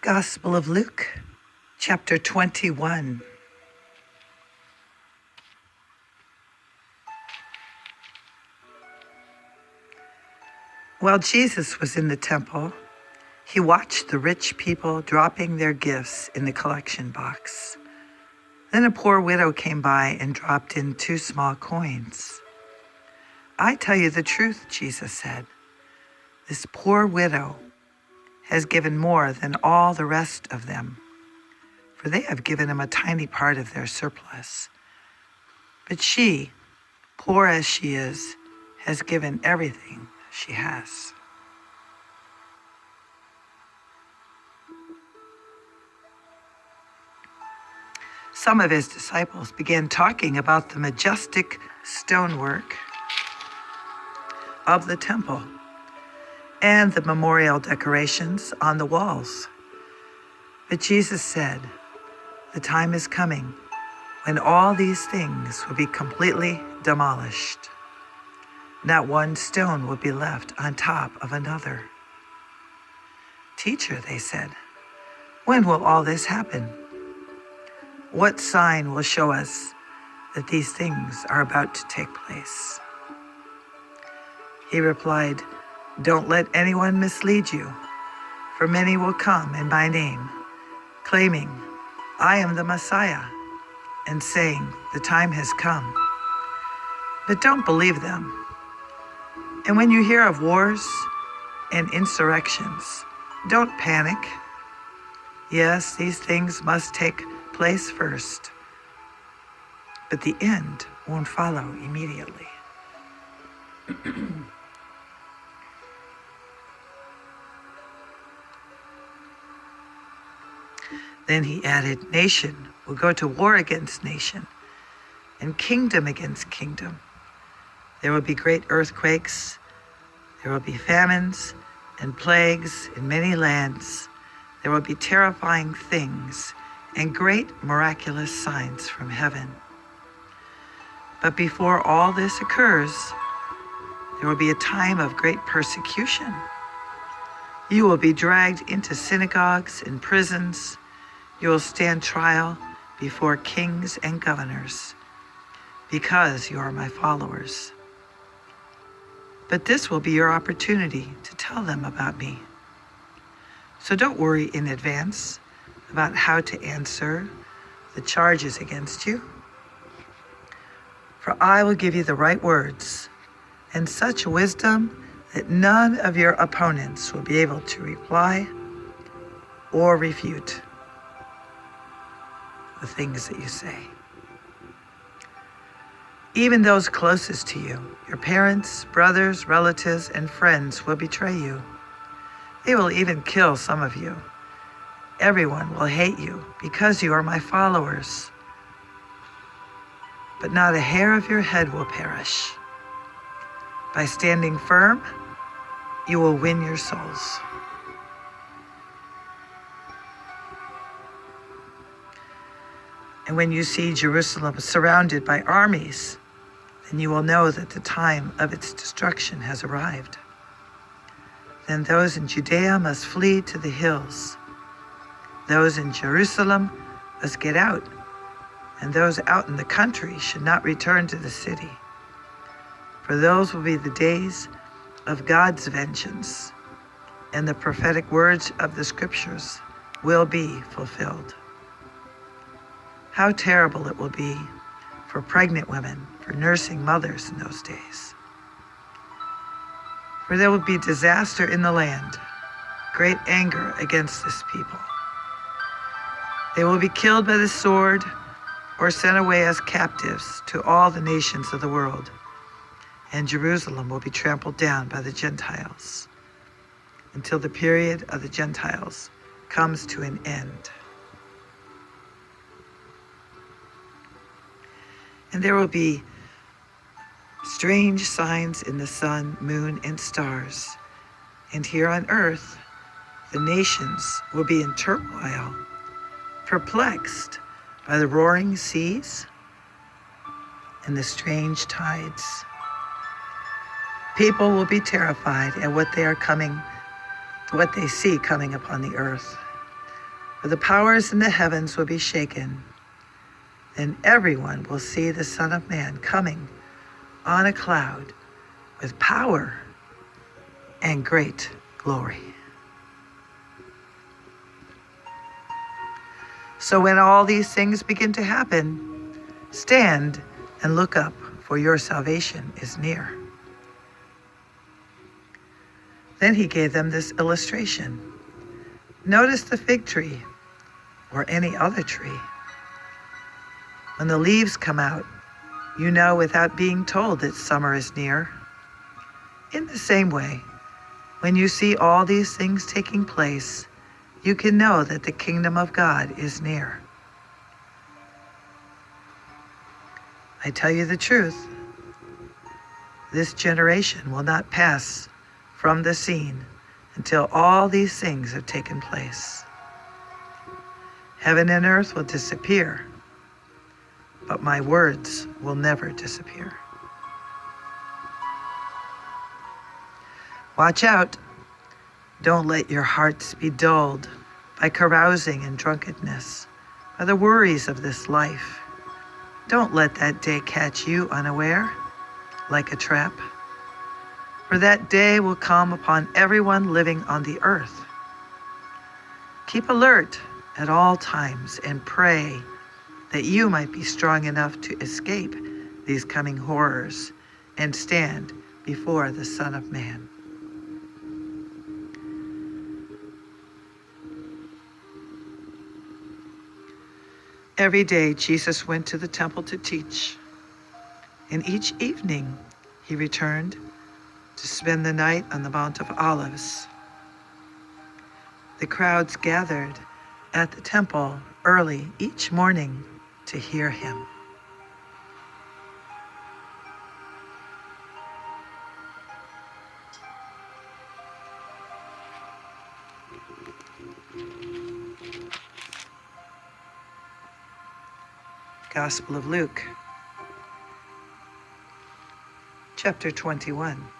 Gospel of Luke, chapter 21. While Jesus was in the temple, he watched the rich people dropping their gifts in the collection box. Then a poor widow came by and dropped in 2 small coins. "I tell you the truth," Jesus said. "This poor widow has given more than all the rest of them, for they have given him a tiny part of their surplus. But she, poor as she is, has given everything she has." Some of his disciples began talking about the majestic stonework of the temple and the memorial decorations on the walls. But Jesus said, "The time is coming when all these things will be completely demolished. Not one stone will be left on top of another." "Teacher," they said, "when will all this happen? What sign will show us that these things are about to take place?" He replied, "Don't let anyone mislead you, for many will come in my name, claiming, 'I am the Messiah,' and saying, 'The time has come.' But don't believe them. And when you hear of wars and insurrections, don't panic. Yes, these things must take place first, but the end won't follow immediately." Then he added, "Nation will go to war against nation, and kingdom against kingdom. There will be great earthquakes, there will be famines and plagues in many lands. There will be terrifying things and great miraculous signs from heaven. But before all this occurs, there will be a time of great persecution. You will be dragged into synagogues and prisons. You will stand trial before kings and governors, because you are my followers. But this will be your opportunity to tell them about me. So don't worry in advance about how to answer the charges against you. For I will give you the right words and such wisdom that none of your opponents will be able to reply or refute the things that you say. Even those closest to you, your parents, brothers, relatives, and friends will betray you. They will even kill some of you. Everyone will hate you because you are my followers. But not a hair of your head will perish. By standing firm, you will win your souls." And when you see Jerusalem surrounded by armies, then you will know that the time of its destruction has arrived. Then those in Judea must flee to the hills. Those in Jerusalem must get out, and those out in the country should not return to the city. For those will be the days of God's vengeance, and the prophetic words of the scriptures will be fulfilled. How terrible it will be for pregnant women, for nursing mothers in those days. For there will be disaster in the land, great anger against this people. They will be killed by the sword or sent away as captives to all the nations of the world, and Jerusalem will be trampled down by the Gentiles until the period of the Gentiles comes to an end. And there will be strange signs in the sun, moon, and stars. And here on earth, the nations will be in turmoil, perplexed by the roaring seas and the strange tides. People will be terrified at what they see coming upon the earth. For the powers in the heavens will be shaken. Then everyone will see the Son of Man coming on a cloud with power and great glory. So when all these things begin to happen, stand and look up, for your salvation is near. Then he gave them this illustration. Notice the fig tree or any other tree. When the leaves come out, you know without being told that summer is near. In the same way, when you see all these things taking place, you can know that the kingdom of God is near. I tell you the truth, this generation will not pass from the scene until all these things have taken place. Heaven and earth will disappear, but my words will never disappear. Watch out. Don't let your hearts be dulled by carousing and drunkenness, by the worries of this life. Don't let that day catch you unaware, like a trap. For that day will come upon everyone living on the earth. Keep alert at all times and pray that you might be strong enough to escape these coming horrors and stand before the Son of Man. Every day Jesus went to the temple to teach, and each evening he returned to spend the night on the Mount of Olives. The crowds gathered at the temple early each morning to hear him. Gospel of Luke, chapter 21.